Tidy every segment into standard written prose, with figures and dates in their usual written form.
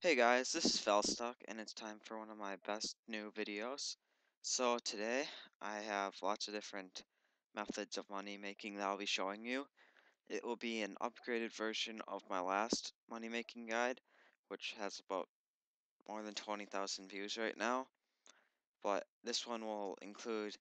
Hey guys, this is Felstock, and it's time for one of my best new videos. So today, I have lots of different methods of money making that I'll be showing you. It will be an upgraded version of my last money making guide, which has about more than 20,000 views right now. But this one will include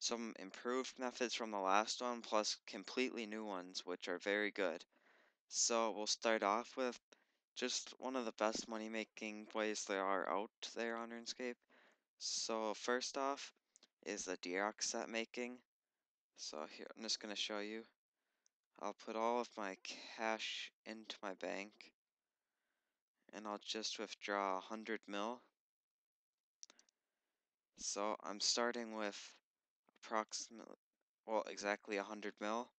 some improved methods from the last one, plus completely new ones, which are very good. So we'll start off with just one of the best money making ways there are out there on Runescape. So first off is the Deox set making. So here I'm just gonna show you. I'll put all of my cash into my bank and I'll just withdraw 100 mil. So I'm starting with approximately, well, exactly 100 mil.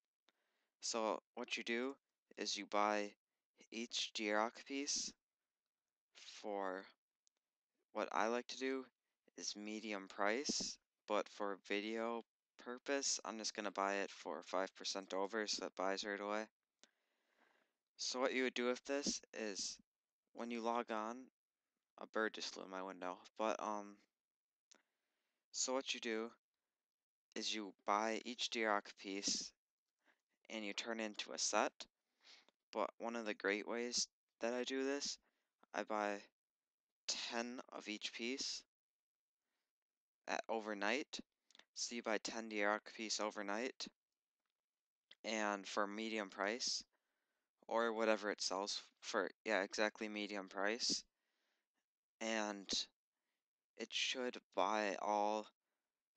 So what you do is you buy each Deox piece for what I like to do is medium price, but for video purpose, I'm just going to buy it for 5% over, so it buys right away. So what you would do with this is when you log on, a bird just flew in my window, but so what you do is you buy each Deox piece and you turn it into a set, but one of the great ways that I do this, I buy 10 of each piece at overnight. So you buy 10 Deox piece overnight, and for medium price, or whatever it sells for, yeah, exactly medium price. And it should buy all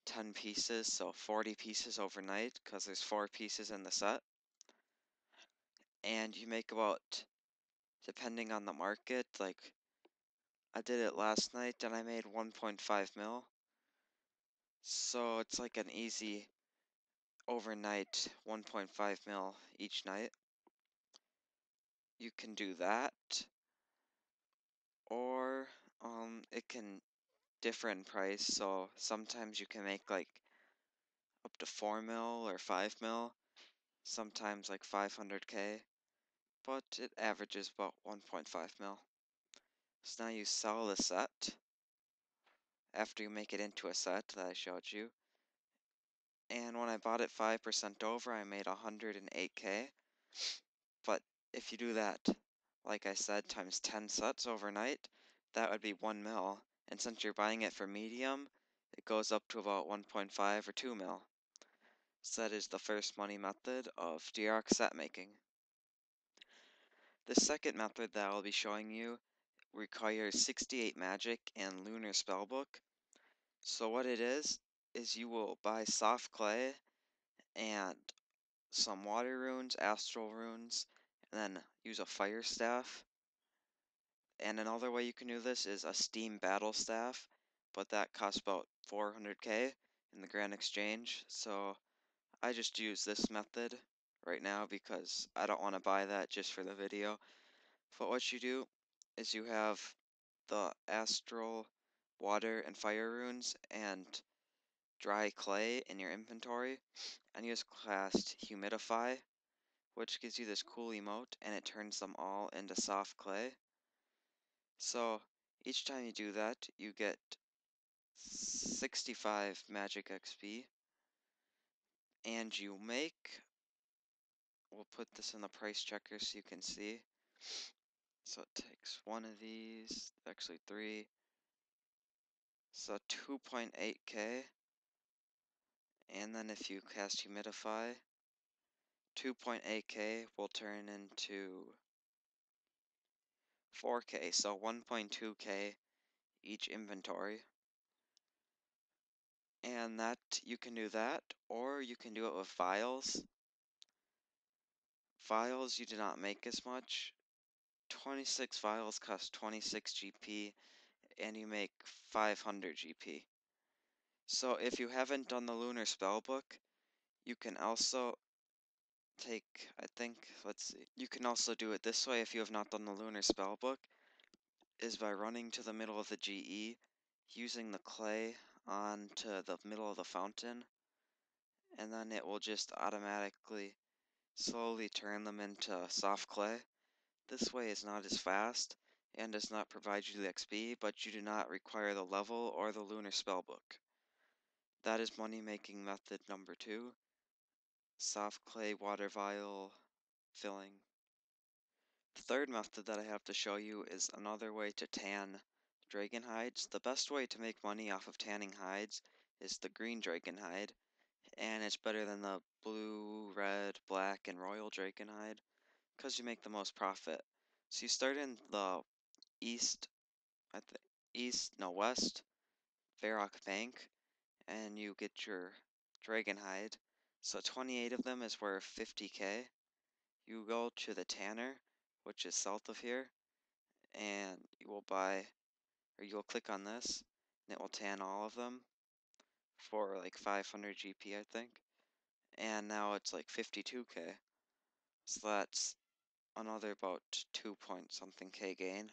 10 pieces, so 40 pieces overnight, because there's 4 pieces in the set. And you make about, depending on the market, like I did it last night and I made 1.5 mil. So it's like an easy overnight 1.5 mil each night. You can do that, or it can differ in price. So sometimes you can make like up to 4 mil or 5 mil, sometimes like 500k, but it averages about 1.5 mil. So now you sell the set after you make it into a set that I showed you. And when I bought it 5% over, I made 108k. But if you do that, like I said, times 10 sets overnight, that would be 1 mil. And since you're buying it for medium, it goes up to about 1.5 or 2 mil. So that is the first money method of Deox set making. The second method that I'll be showing you requires 68 magic and lunar spellbook. So what it is you will buy soft clay and some water runes, astral runes, and then use a fire staff. And another way you can do this is a steam battle staff, but that costs about 400k in the Grand Exchange. So I just use this method right now because I don't want to buy that just for the video. But what you do is you have the astral, water, and fire runes and dry clay in your inventory, and you just cast humidify, which gives you this cool emote, and it turns them all into soft clay. So each time you do that, you get 65 magic XP, and you make, we'll put this in the price checker so you can see. So it takes one of these, actually 3, so 2.8k, and then if you cast humidify, 2.8k will turn into 4k, so 1.2k each inventory. And that, you can do that, or you can do it with vials. Vials, you do not make as much. 26 vials cost 26 GP, and you make 500 GP. So if you haven't done the Lunar Spellbook, you can also take, I think, let's see. You can also do it this way if you have not done the Lunar Spellbook, is by running to the middle of the GE, using the clay onto the middle of the fountain, and then it will just automatically slowly turn them into soft clay. This way is not as fast, and does not provide you the XP, but you do not require the level or the lunar spellbook. That is money making method number 2, soft clay water vial filling. The third method that I have to show you is another way to tan dragon hides. The best way to make money off of tanning hides is the green dragon hide, and it's better than the blue, red, black, and royal dragon hide because you make the most profit. So you start in the east, west Varrock Bank, and you get your dragon hide. So 28 of them is worth 50k. You go to the tanner, which is south of here, and you will buy, or you'll click on this, and it will tan all of them for like 500 GP, I think. And now it's like 52k. So that's another about 2 point something k gain.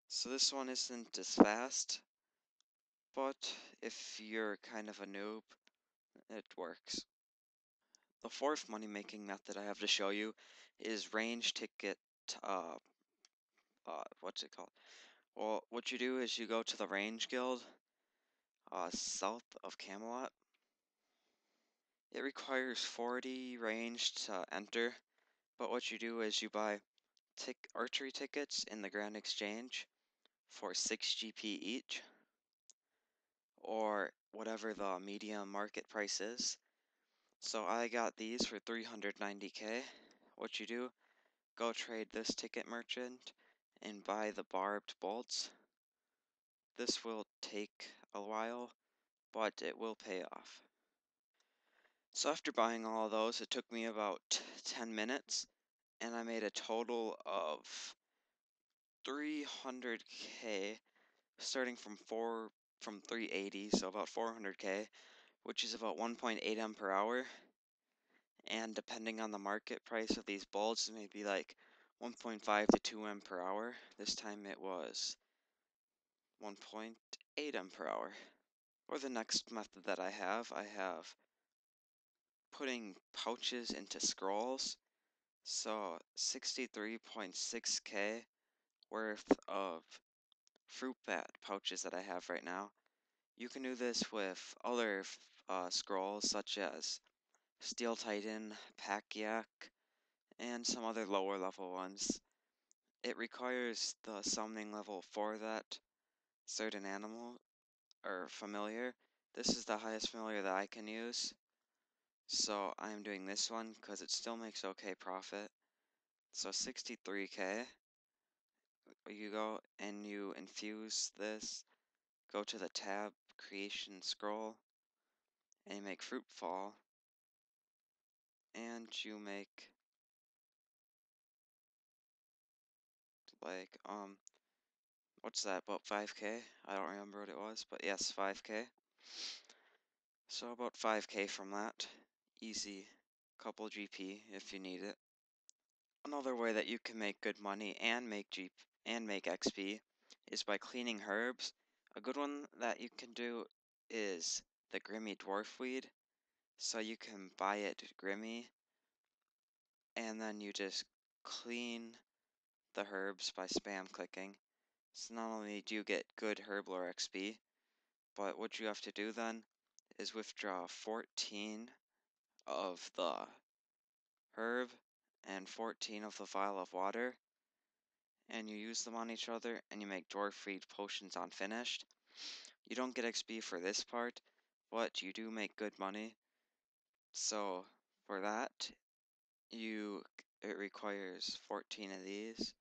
So this one isn't as fast, but if you're kind of a noob, it works. The fourth money making method I have to show you is range ticket, what's it called? Well, what you do is you go to the range guild, south of Camelot. It requires 40 range to enter, but what you do is you buy archery tickets in the Grand Exchange for 6 GP each, or whatever the medium market price is. So I got these for 390k. What you do, go trade this ticket merchant and buy the barbed bolts. This will take a while, but it will pay off. So after buying all of those, it took me about 10 minutes, and I made a total of 300k, starting from 380, so about 400k, which is about 1.8 M per hour. And depending on the market price of these bulbs, it may be like 1.5 to 2 M per hour. This time it was 1.8 M per hour. For the next method that I have putting pouches into scrolls. So 63.6k worth of fruit bat pouches that I have right now. You can do this with other scrolls such as Steel Titan, Pack Yak, and some other lower level ones. It requires the summoning level for that certain animal or familiar. This is the highest familiar that I can use, so I'm doing this one because it still makes okay profit. So 63k, you go and you infuse this, go to the tab, creation scroll, and you make fruit fall, and you make like, what's that, about 5k? I don't remember what it was, but yes, 5k. So about 5k from that. Easy. Couple GP if you need it. Another way that you can make good money and make XP is by cleaning herbs. A good one that you can do is the Grimmy Dwarf Weed. So you can buy it Grimmy, and then you just clean the herbs by spam clicking. So not only do you get good herb lore XP, but what you have to do then is withdraw 14 of the herb and 14 of the vial of water, and you use them on each other, and you make dwarf feed potions on finished. You don't get XP for this part, but you do make good money. So for that, it requires 14 of these.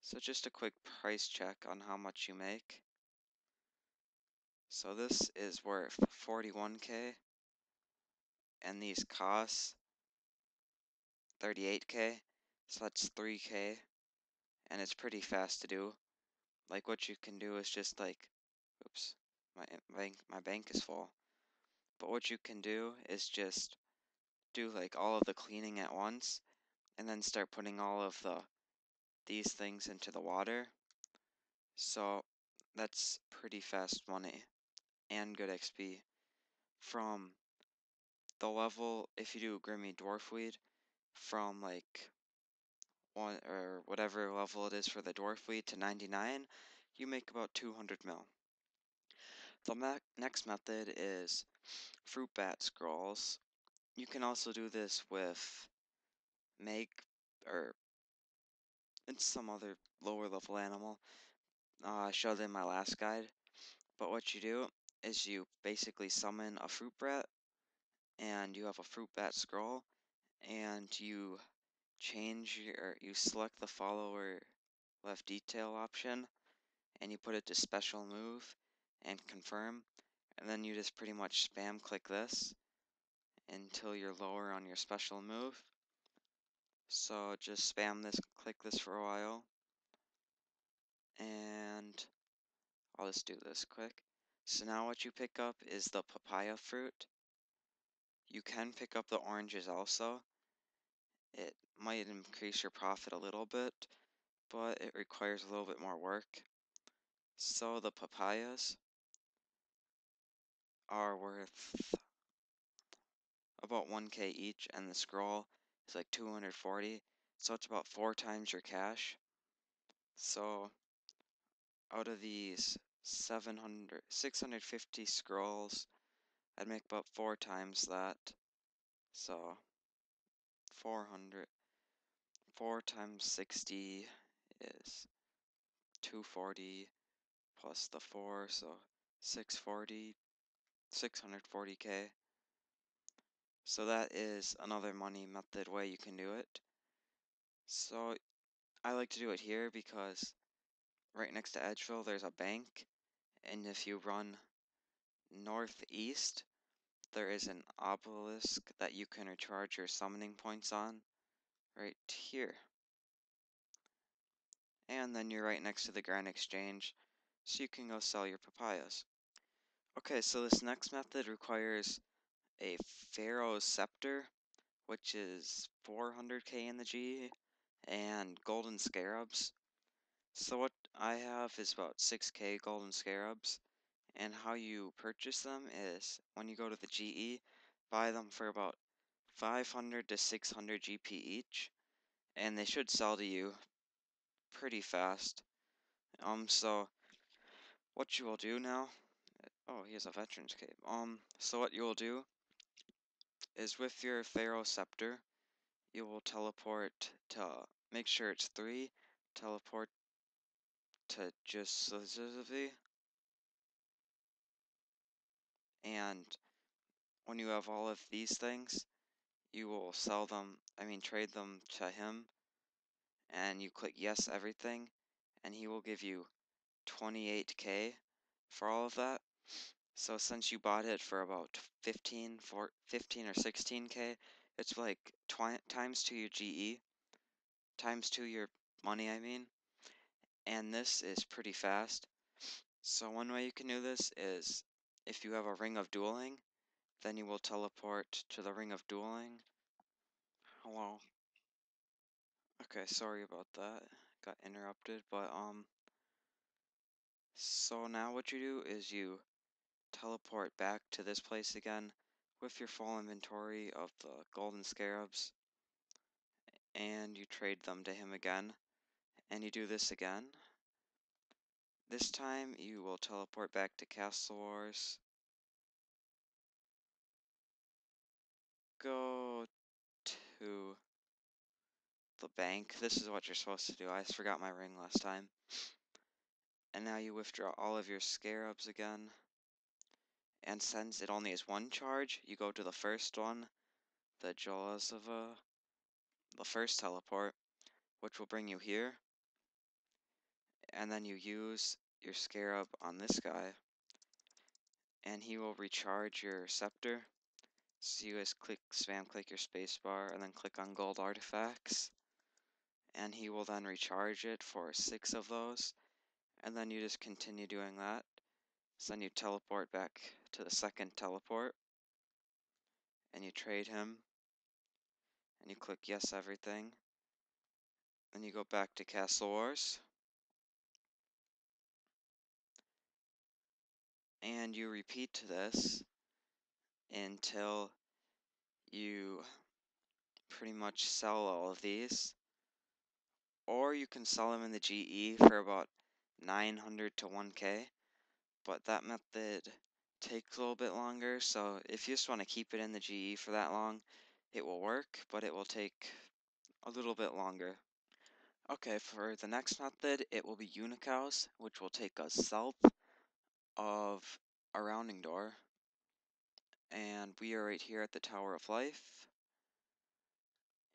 So just a quick price check on how much you make. So this is worth 41k, and these cost 38k, so that's 3k, and it's pretty fast to do. Like what you can do is just like, oops, my bank is full. But what you can do is just do like all of the cleaning at once, and then start putting all of these things into the water. So that's pretty fast money and good XP. From the level, if you do Grimmy Dwarfweed, from like one or whatever level it is for the dwarf fleet to 99, you make about 200 mil. The next method is fruit bat scrolls. You can also do this with Meg or it's some other lower level animal. I showed in my last guide. But what you do is you basically summon a fruit bat and you have a fruit bat scroll and you select the follower left detail option and you put it to special move and confirm, and then you just pretty much spam click this until you're lower on your special move. So just spam this, click this for a while, and I'll just do this quick. So now what you pick up is the papaya fruit. You can pick up the oranges also. It might increase your profit a little bit, but it requires a little bit more work. So the papayas are worth about 1k each, and the scroll is like 240, so it's about 4 times your cash. So out of these 650 scrolls, I'd make about 4 times that. So 400, 4 times 60 is 240 plus the 4, so 640, 640k. So that is another money method way you can do it. So I like to do it here because right next to Edgeville there's a bank, and if you run northeast, there is an obelisk that you can recharge your summoning points on right here. And then you're right next to the Grand Exchange, so you can go sell your papayas. Okay, so this next method requires a Pharaoh's Scepter, which is 400k in the G, and golden scarabs. So what I have is about 6k golden scarabs, and how you purchase them is when you go to the GE, buy them for about 500 to 600 GP each, and they should sell to you pretty fast. So what you will do now, oh, he has a veteran's cape. So what you will do is with your Pharaoh Scepter, you will teleport to, make sure it's 3, teleport to just specifically, and when you have all of these things, you will sell them, trade them to him, and you click yes everything, and he will give you 28k for all of that. So since you bought it for about 15 or 16k, it's like times 2 your GE, times 2 your money, and this is pretty fast. So one way you can do this is if you have a Ring of Dueling, then you will teleport to the Ring of Dueling. Hello. Okay, sorry about that. Got interrupted, but so now what you do is you teleport back to this place again with your full inventory of the golden scarabs, and you trade them to him again, and you do this again. This time you will teleport back to Castle Wars, go to the bank. This is what you're supposed to do. I forgot my ring last time. And now you withdraw all of your scarabs again. And since it only has 1 charge, you go to the first one, the Jaws of the first teleport, which will bring you here. And then you use your scarab on this guy, and he will recharge your scepter. So you guys spam click your spacebar, and then click on gold artifacts. And he will then recharge it for 6 of those. And then you just continue doing that. So then you teleport back to the second teleport, and you trade him, and you click yes everything. Then you go back to Castle Wars, and you repeat this until you pretty much sell all of these. or you can sell them in the GE for about 900 to 1K, but that method takes a little bit longer, so if you just want to keep it in the GE for that long, it will work, but it will take a little bit longer. Okay, for the next method, it will be unicows, which will take us south of a rounding door, and we are right here at the Tower of Life.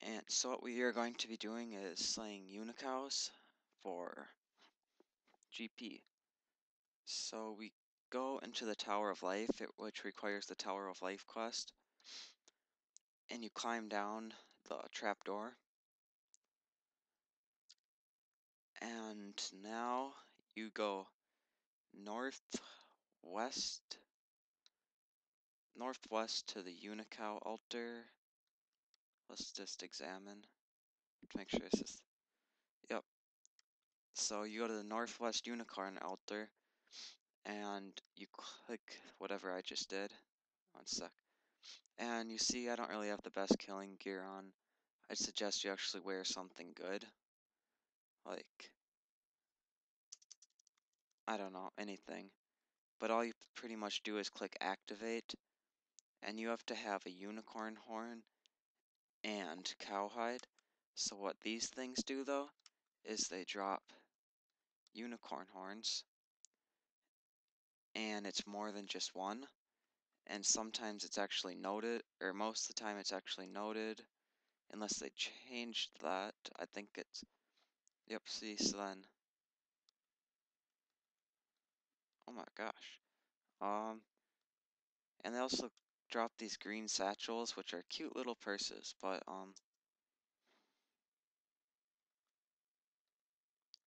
And so what we are going to be doing is slaying unicows for GP. So we go into the Tower of Life, which requires the Tower of Life quest, and you climb down the trapdoor. And now you go northwest to the unicow altar. Let's just examine to make sure this is, yep. So you go to the northwest unicorn altar, and you click whatever I just did. One sec. And you see I don't really have the best killing gear on. I'd suggest you actually wear something good. Like, I don't know, anything. But all you pretty much do is click activate, and you have to have a unicorn horn and cowhide. So what these things do though, is they drop unicorn horns, and it's more than just one. And sometimes it's actually noted, or most of the time it's actually noted, unless they changed that. I think it's, yep, see, so then, oh my gosh. And they also drop these green satchels, which are cute little purses, but,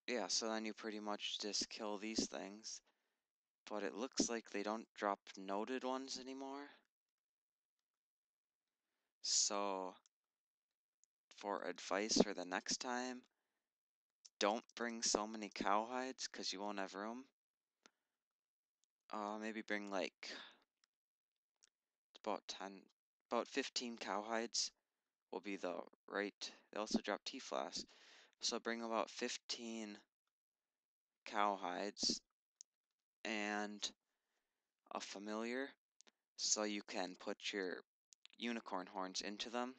yeah, so then you pretty much just kill these things, but it looks like they don't drop noted ones anymore. So, for advice for the next time, don't bring so many cowhides, because you won't have room. Maybe bring like about 15 cowhides will be the right. They also drop T-flask, so bring about 15 cowhides and a familiar, so you can put your unicorn horns into them.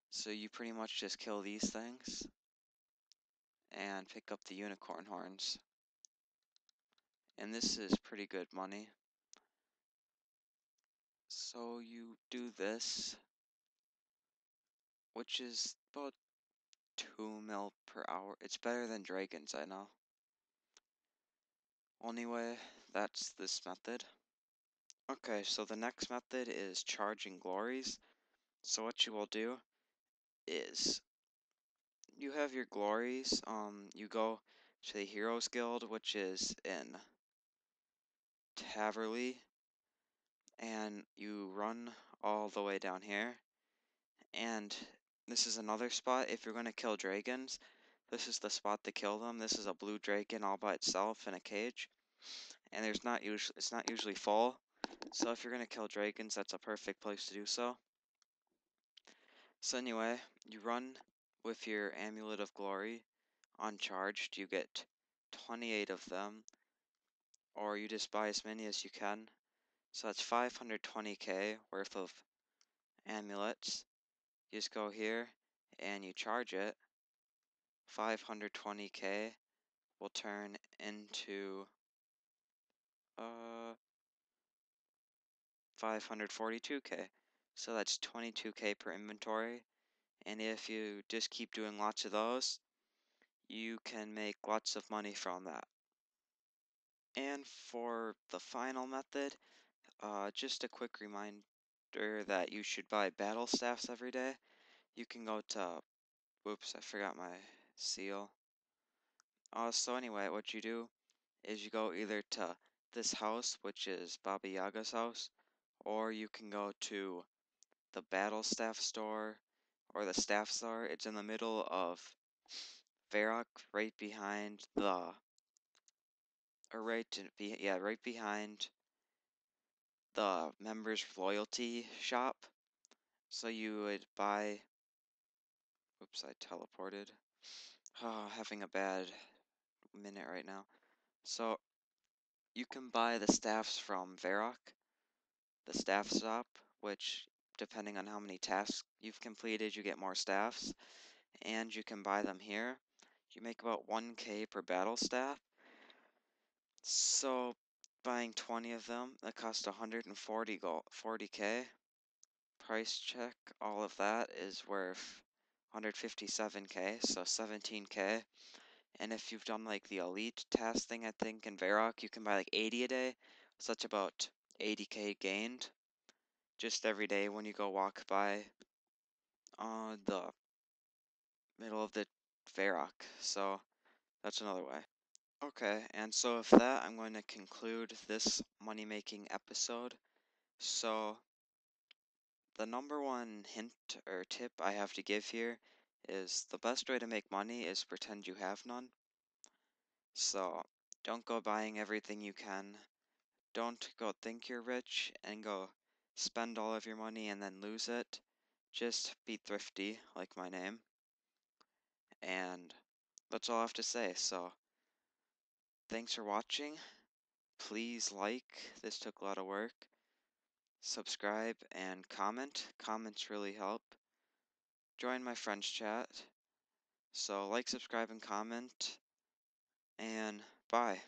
So you pretty much just kill these things and pick up the unicorn horns. And this is pretty good money. So you do this, which is about 2 mil per hour. It's better than dragons, I know. Anyway, that's this method. Okay, so the next method is charging glories. So what you will do is you have your glories, you go to the Heroes Guild, which is in Taverley, and you run all the way down here, and this is another spot. If you're going to kill dragons, this is the spot to kill them. This is a blue dragon all by itself in a cage, and it's not usually full, so if you're going to kill dragons, that's a perfect place to do so. So anyway, you run with your Amulet of Glory uncharged. You get 28 of them, or you just buy as many as you can. So that's 520k worth of amulets. You just go here and you charge it. 520k will turn into 542k. So that's 22k per inventory. And if you just keep doing lots of those, you can make lots of money from that. And for the final method, just a quick reminder that you should buy battle staffs every day. You can go to, whoops, I forgot my seal. So anyway, what you do is you go either to this house, which is Baba Yaga's house, or you can go to the battle staff store, or the staff store. It's in the middle of Varrock, right behind the, right behind the members loyalty shop. So you would buy, oops, I teleported. Oh, having a bad minute right now. So, you can buy the staffs from Varrock, the staff shop, which, depending on how many tasks you've completed, you get more staffs, and you can buy them here. You make about 1k per battle staff. So, buying 20 of them, that costs 140 gold, 40k. Price check, all of that is worth 157k, so 17k. And if you've done like the elite task thing, I think in Varrock, you can buy like 80 a day, so that's about 80k gained just every day when you go walk by the middle of the Varrock. So that's another way. Okay, and so with that, I'm going to conclude this money-making episode. So the number one hint or tip I have to give here is the best way to make money is pretend you have none. So don't go buying everything you can. Don't go think you're rich and go spend all of your money and then lose it. Just be thrifty, like my name. And that's all I have to say. So thanks for watching. Please like. This took a lot of work. Subscribe and comment. Comments really help. Join my friends chat. So like, subscribe, and comment. And bye.